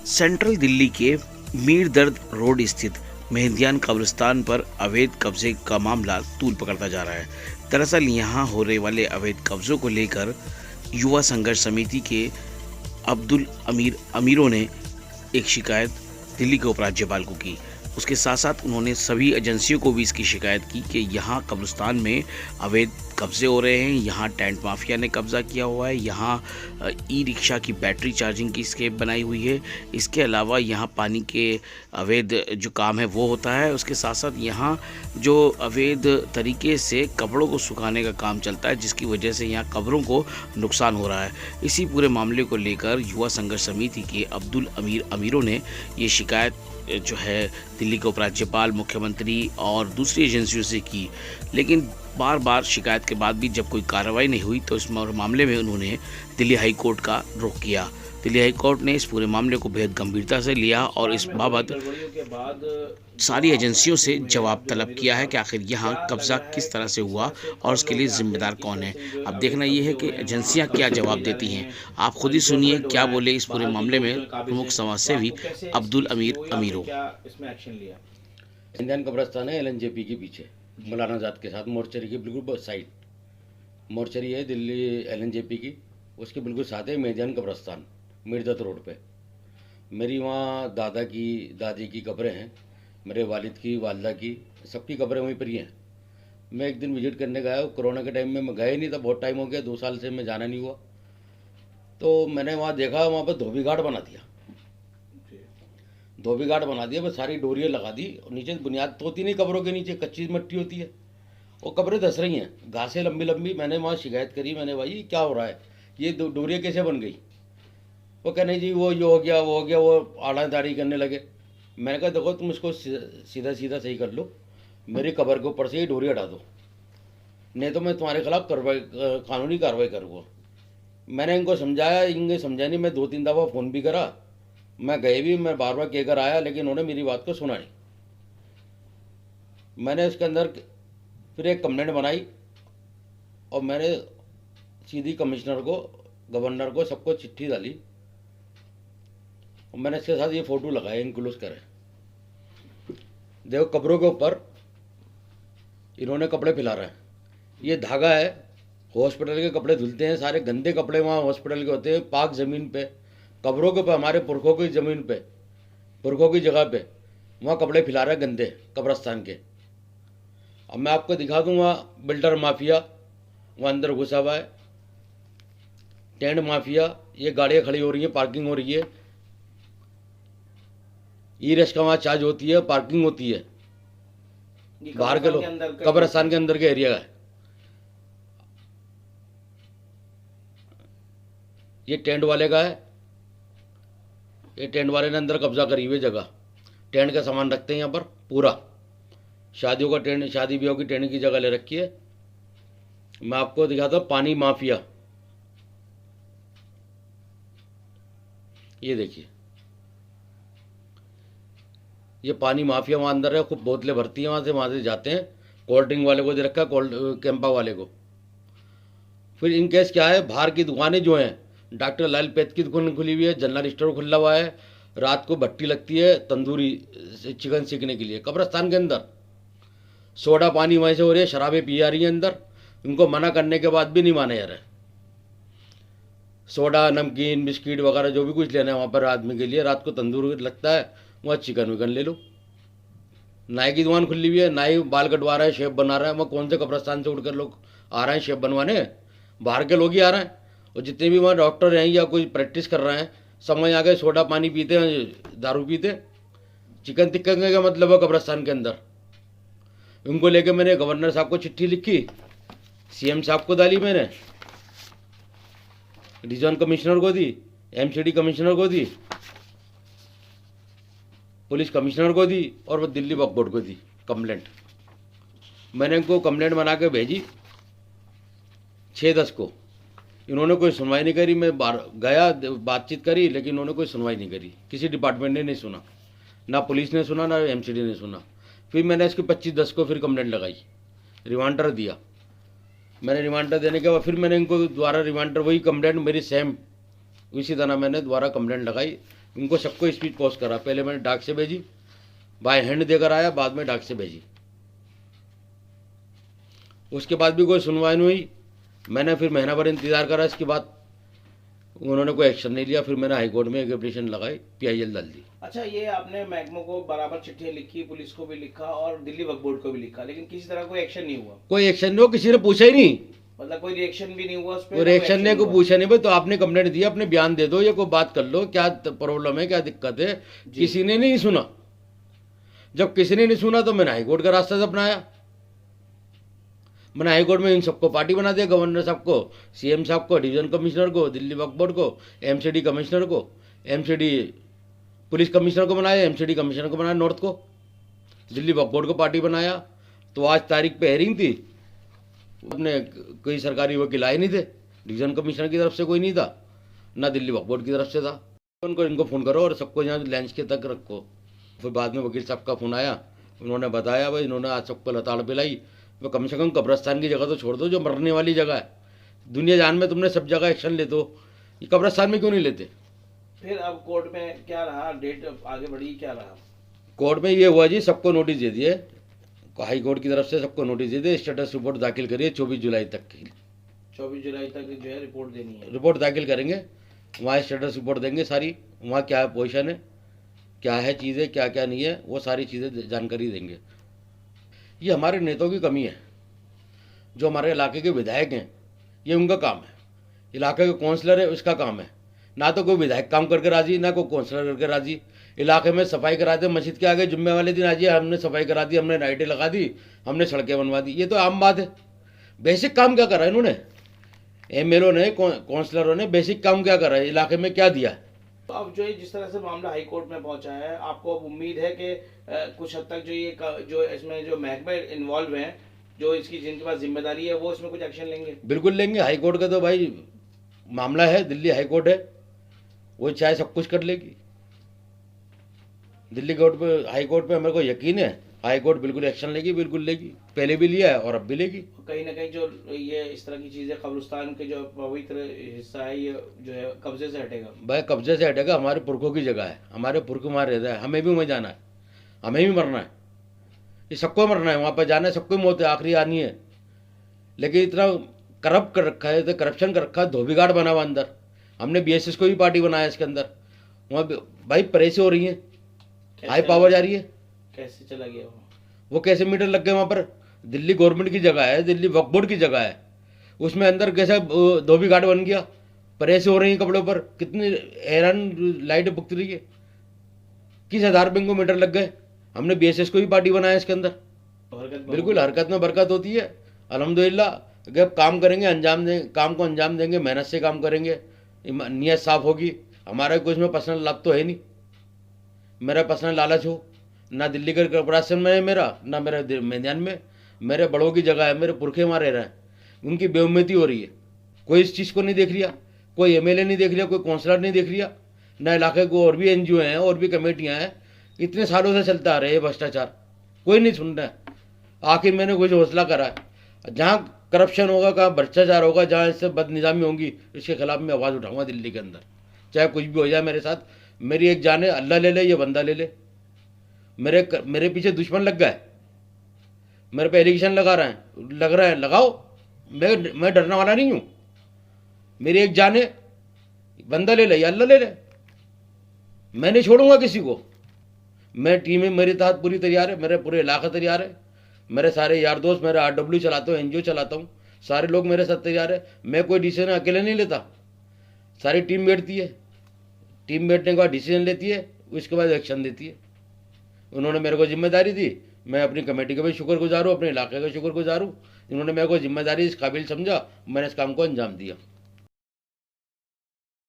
Central Delhi के मीर दर्द road स्थित मेहंदियान कब्रिस्तान पर अवैध कब्जे का मामला तूल पकड़ता जा रहा है। दरअसल यहाँ हो रहे वाले अवैध कब्जों को लेकर युवा संघर्ष समिति के अब्दुल अमीरों ने एक शिकायत दिल्ली के उपराज्यपाल को की। उसके साथ साथ उन्होंने सभी एजेंसियों को भी इसकी शिकायत की कि यहाँ कब्रिस्तान में अवैध कब्जे हो रहे हैं, यहाँ टेंट माफिया ने कब्जा किया हुआ है, यहाँ ई रिक्शा की बैटरी चार्जिंग की स्केप बनाई हुई है। इसके अलावा यहाँ पानी के अवैध जो काम है वो होता है। उसके साथ साथ यहाँ जो अवैध तरीके से कपड़ों को सुखाने का काम चलता है, जिसकी वजह से यहाँ कब्रों को नुकसान हो रहा है। इसी पूरे मामले को लेकर युवा संघर्ष समिति के अब्दुल अमीरों ने ये शिकायत जो है दिल्ली के उपराज्यपाल, मुख्यमंत्री और दूसरी एजेंसियों से की। लेकिन बार बार शिकायत के बाद भी जब कोई कार्रवाई नहीं हुई तो इस मामले में उन्होंने दिल्ली हाई कोर्ट का रुख किया। दिल्ली हाई कोर्ट ने इस पूरे मामले को बेहद गंभीरता से लिया और इस बाबत सारी एजेंसियों से जवाब तलब किया है कि आखिर यहाँ कब्जा किस तरह से हुआ और उसके लिए जिम्मेदार कौन है। अब देखना ये है कि एजेंसियाँ क्या जवाब देती हैं। आप खुद ही सुनिए क्या बोले इस पूरे मामले में प्रमुख समाजसेवी अब्दुल अमीरों। इंडियन कब्रिस्तान है एलएनजेपी के पीछे, मौलाना आजाद के साथ, मोर्चरी की बिल्कुल साइड। मोर्चरी है दिल्ली एलएनजेपी की, उसके बिल्कुल साथ है मेहंदियान कब्रिस्तान मीरदत रोड पे। मेरी वहाँ दादा की, दादी की कब्रें हैं, मेरे वालिद की, वालदा की, सबकी कब्रें वहीं पर ही हैं। मैं एक दिन विजिट करने गया, कोरोना के टाइम में मैं गया ही नहीं था, बहुत टाइम हो गया, 2 साल से मैं जाना नहीं हुआ। तो मैंने वहाँ देखा, वहाँ पर धोबी घाट बना दिया, धोबी घाट बना दिया, बस सारी डोरियाँ लगा दी और नीचे बुनियाद तो होती नहीं, कब्रों के नीचे कच्ची मिट्टी होती है, वो कब्रें धस रही हैं, घासें लंबी लंबी। मैंने वहाँ शिकायत करी, मैंने भाई क्या हो रहा है, ये डोरियाँ कैसे बन गई? वो कह नहीं जी वो ये हो गया, वो हो गया, वो आड़ा दाढ़ी करने लगे। मैंने कहा देखो तुम इसको सीधा सीधा सही कर लो, मेरी कब्र के ऊपर से ही डोरी हटा दो, नहीं तो मैं तुम्हारे खिलाफ कानूनी कार्रवाई करूँगा। मैंने इनको समझाया, इनके समझा नहीं। मैं 2-3 दफ़ा फ़ोन भी करा, मैं गए भी, मैं बार बार कहकर आया, लेकिन उन्होंने मेरी बात को सुना नहीं। मैंने इसके अंदर फिर एक कंप्लेंट बनाई और मैंने सीधी कमिश्नर को, गवर्नर को, सबको चिट्ठी डाली और मैंने इसके साथ ये फ़ोटो लगाए, इंक्लूज करें। देखो कब्रों के ऊपर इन्होंने कपड़े फैला रहे हैं, ये धागा है, हॉस्पिटल के कपड़े धुलते हैं, सारे गंदे कपड़े वहाँ हॉस्पिटल के होते हैं, पाक ज़मीन पे, कब्रों के ऊपर, हमारे पुरखों की ज़मीन पे, पुरखों की जगह पे वहाँ कपड़े फैला रहे गंदे कब्रस्तान के। अब मैं आपको दिखा दूँगा, बिल्डर माफिया वहाँ अंदर घुसा हुआ है, टेंट माफिया, ये गाड़ियाँ खड़ी हो रही हैं, पार्किंग हो रही है, ई रिक्शा वहाँ चार्ज होती है, पार्किंग होती है, बाहर के लोग, कब्रस्तान के अंदर के एरिया है। ये टेंट वाले का है, ये टेंट वाले ने अंदर कब्जा करी हुई जगह, टेंट का सामान रखते हैं यहाँ पर पूरा, शादियों का टेंट, शादी ब्याह की टेंट की जगह ले रखी है। मैं आपको दिखाता हूँ पानी माफिया, ये देखिए, ये पानी माफिया वहाँ अंदर है, खूब बोतलें भरती हैं, वहाँ से जाते हैं, कोल्ड ड्रिंक वाले को दे रखा है, कोल्ड कैंपा वाले को। फिर इन केस क्या है, बाहर की दुकानें जो हैं, डॉक्टर लाल पैथ की दुकान खुली हुई है, जनरल स्टोर खुला हुआ है, रात को भट्टी लगती है तंदूरी चिकन सीखने के लिए कब्रस्तान के अंदर, सोडा पानी वहीं से हो रही है, शराबें पी जा रही हैं अंदर, इनको मना करने के बाद भी नहीं माने जा रहे। सोडा, नमकीन, बिस्किट वगैरह जो भी कुछ लेना है वहाँ पर आदमी के लिए, रात को तंदूर लगता है, वहाँ चिकन विकन ले लो। नाई की दुकान खुली हुई है, नाई बाल कटवा रहा है, शेप बना रहा है, वहाँ कौन से कब्रस्तान से उठकर लोग आ रहे हैं शेप बनवाने? बाहर के लोग ही आ रहे हैं। और जितने भी वहाँ डॉक्टर हैं या कोई प्रैक्टिस कर रहे हैं, सब वहीं आ गए, सोडा पानी पीते हैं, दारू पीते, चिकन टिक्का का मतलब है कब्रस्तान के अंदर। उनको लेके मैंने गवर्नर साहब को चिट्ठी लिखी, सीएम साहब को डाली, मैंने रीजन कमिश्नर को दी, एमसीडी कमिश्नर को दी, पुलिस कमिश्नर को दी और दिल्ली वक्फ बोर्ड को दी कंप्लेंट। मैंने इनको कंप्लेंट बना के भेजी 6-10 को, इन्होंने कोई सुनवाई नहीं करी। मैं बाहर गया, बातचीत करी, लेकिन इन्होंने कोई सुनवाई नहीं करी, किसी डिपार्टमेंट ने नहीं सुना, ना पुलिस ने सुना, ना एमसीडी ने सुना। फिर मैंने इसके 25-10 को फिर कंप्लेंट लगाई, रिमांडर दिया। मैंने रिमांडर देने के बाद फिर मैंने इनको दोबारा रिमांडर, वही कंप्लेंट मेरी सेम, इसी तरह मैंने दोबारा कंप्लेंट लगाई, उनको सबको स्पीच पोस्ट करा, पहले मैंने डाक से भेजी, बाय हैंड देकर आया, बाद में डाक से भेजी। उसके बाद भी कोई सुनवाई नहीं हुई। मैंने फिर महीना भर इंतज़ार करा, इसके बाद उन्होंने कोई एक्शन नहीं लिया। फिर मैंने हाई कोर्ट में एक एप्लीकेशन लगाई, PIL डाल दी। अच्छा, ये आपने महकमों को बराबर चिट्ठियां लिखी, पुलिस को भी लिखा और दिल्ली वक्फ बोर्ड को भी लिखा, लेकिन किसी तरह कोई एक्शन नहीं हुआ। कोई एक्शन नहीं हुआ, किसी ने पूछा ही नहीं, मतलब कोई रिएक्शन भी नहीं हुआ उस पर। कोई रिएक्शन नहीं, कोई पूछा नहीं। भाई तो आपने कंप्लेंट दी, अपने बयान दे दो या कोई बात कर लो, क्या प्रॉब्लम है, क्या दिक्कत है। किसी ने नहीं सुना। जब किसी ने नहीं सुना तो मैंने हाई कोर्ट का रास्ता अपनाया। मैंने हाई कोर्ट में इन सबको पार्टी बना दिया, गवर्नर साहब को, CM साहब को, डिवीजन कमिश्नर को, दिल्ली वक्फ बोर्ड को, MCD कमिश्नर को, MCD पुलिस कमिश्नर को बनाया, MCD कमिश्नर को बनाया नॉर्थ को, दिल्ली वक्फ बोर्ड को पार्टी बनाया। तो आज तारीख पे हेयरिंग थी, अपने कोई सरकारी वकील आए नहीं थे, डिवीजन कमिश्नर की तरफ से कोई नहीं था, ना दिल्ली वक्फ बोर्ड की तरफ से था। इनको फ़ोन करो और सबको यहाँ लंच के तक रखो। फिर बाद में वकील साहब का फ़ोन आया, उन्होंने बताया भाई इन्होंने आज सबको लताड़ पिलाई, तो कम से कम कब्रस्तान की जगह तो छोड़ दो, जो मरने वाली जगह है। दुनिया जान में तुमने सब जगह एक्शन ले, तो ये कब्रस्तान में क्यों नहीं लेते। फिर अब कोर्ट में क्या रहा, डेट आगे बढ़ी, क्या रहा? कोर्ट में ये हुआ जी, सबको नोटिस दे दिए, हाई कोर्ट की तरफ से सबको नोटिस दे दिए, स्टेटस रिपोर्ट दाखिल करिए 24 जुलाई तक की। 24 जुलाई तक जो है रिपोर्ट देनी है। रिपोर्ट दाखिल करेंगे, वहाँ स्टेटस रिपोर्ट देंगे सारी, वहाँ क्या पोजीशन है, क्या है चीज़ें, क्या क्या नहीं है, वो सारी चीज़ें जानकारी देंगे। ये हमारे नेताओं की कमी है। जो हमारे इलाके के विधायक हैं, ये उनका काम है। इलाके के काउंसलर है, उसका काम है। ना तो कोई विधायक काम करके राजी, ना कोई काउंसलर करके राजी। इलाके में सफाई करा दे, मस्जिद के आगे जुम्मे वाले दिन आज हमने सफाई करा दी, हमने लाइटें लगा दी, हमने सड़कें बनवा दी, ये तो आम बात है। बेसिक काम क्या करा है इन्होंने, MLO ने, काउंसलरों ने बेसिक काम क्या करा है, इलाके में क्या दिया है। तो अब जो है जिस तरह से मामला हाई कोर्ट में पहुंचा है, आपको अब उम्मीद है कि कुछ हद तक जो इसमें जो महकमे इन्वॉल्व हैं, जो इसकी जिनके पास जिम्मेदारी है, वो इसमें कुछ एक्शन लेंगे? बिल्कुल लेंगे। हाई कोर्ट का तो भाई मामला है, दिल्ली हाई कोर्ट है, वो चाहे सब कुछ कर लेगी। दिल्ली कोर्ट पे, हाई कोर्ट पे मेरे को यकीन है, हाई कोर्ट बिल्कुल एक्शन लेगी, बिल्कुल लेगी। पहले भी लिया है और अब भी लेगी। कहीं ना कहीं जो ये इस तरह की चीजें, कब्रिस्तान के जो पवित्र हिस्सा है, ये जो है कब्जे से हटेगा। भाई कब्जे से हटेगा, हमारे पुरखों की जगह है, हमारे पुरख वहाँ रहता है, हमें भी वहीं जाना है, हमें भी मरना है, ये सबको मरना है, वहाँ पर जाना है, सबको मौत है, आखिरी आनी है। लेकिन इतना करप्ट कर रखा है, तो करप्शन कर रखा है, धोबीघाट बना हुआ अंदर। हमने BSS को भी पार्टी बनाया इसके अंदर। वहाँ भाई परेशानी हो रही है, हाई पावर जा रही है। कैसे चला गया वो कैसे मीटर लग गए वहाँ पर? दिल्ली गवर्नमेंट की जगह है, दिल्ली वक्फ बोर्ड की जगह है, उसमें अंदर कैसे धोबीघाट बन गया? परेशानी हो रही है कपड़ों पर, कितनी हैरान लाइट बुकती रही है, किस आधार पे इनको मीटर लग गए? हमने BSS को भी पार्टी बनाया इसके अंदर। बिल्कुल हरकत में बरकत होती है, अल्हम्दुलिल्लाह। जब काम करेंगे, अंजाम देंगे, काम को अंजाम देंगे, मेहनत से काम करेंगे, नीयत साफ होगी। हमारा कुछ में पर्सनल लाभ तो है नहीं, मेरा पर्सनल लालच हो ना दिल्ली के कॉर्पोरेशन में है मेरा, ना मेरे मैदान में। मेरे बड़ों की जगह है, मेरे पुरखे वहाँ रह रहे हैं, उनकी बेउम्मीदी हो रही है। कोई इस चीज़ को नहीं देख लिया, कोई MLA नहीं देख लिया, कोई काउंसलर नहीं देख लिया, ना इलाके को और भी NGO हैं और भी कमेटियाँ हैं। इतने सालों से चलता आ रहा है ये भ्रष्टाचार, कोई नहीं सुन रहा है। आखिर मैंने कुछ हौसला करा है, जहाँ करप्शन होगा, कहाँ भ्रष्टाचार होगा, जहाँ इससे बदनिज़ामी होंगी, इसके खिलाफ मैं आवाज़ उठाऊंगा दिल्ली के अंदर, चाहे कुछ भी हो जाए मेरे साथ। मेरी एक जान है, अल्लाह ले ले, ये बंदा ले ले। मेरे पीछे दुश्मन लग गए, मेरे पे एलिगेशन लग रहा है, लगाओ, मैं डरने वाला नहीं हूँ। मेरी एक जान है, बंदा ले ले या अल्लाह ले ले, मैं नहीं छोड़ूंगा किसी को। मैं टीम में मेरे तहत पूरी तैयार है, मेरे पूरे इलाका तैयार है, मेरे सारे यार दोस्त, मेरे RW चलाता हूँ, NGO चलाता हूँ, सारे लोग मेरे साथ तैयार है। मैं कोई डिसीजन अकेले नहीं लेता, सारी टीम बैठती है, टीम बैठने के बाद डिसीजन लेती है, उसके बाद एक्शन देती है। उन्होंने मेरे को जिम्मेदारी दी, मैं अपनी कमेटी का भी शुक्रगुजार हूँ, अपने इलाके का शुक्रगुजार हूँ। इन्होंने मेरे को जिम्मेदारी इस काबिल समझा, मैंने इस काम को अंजाम दिया।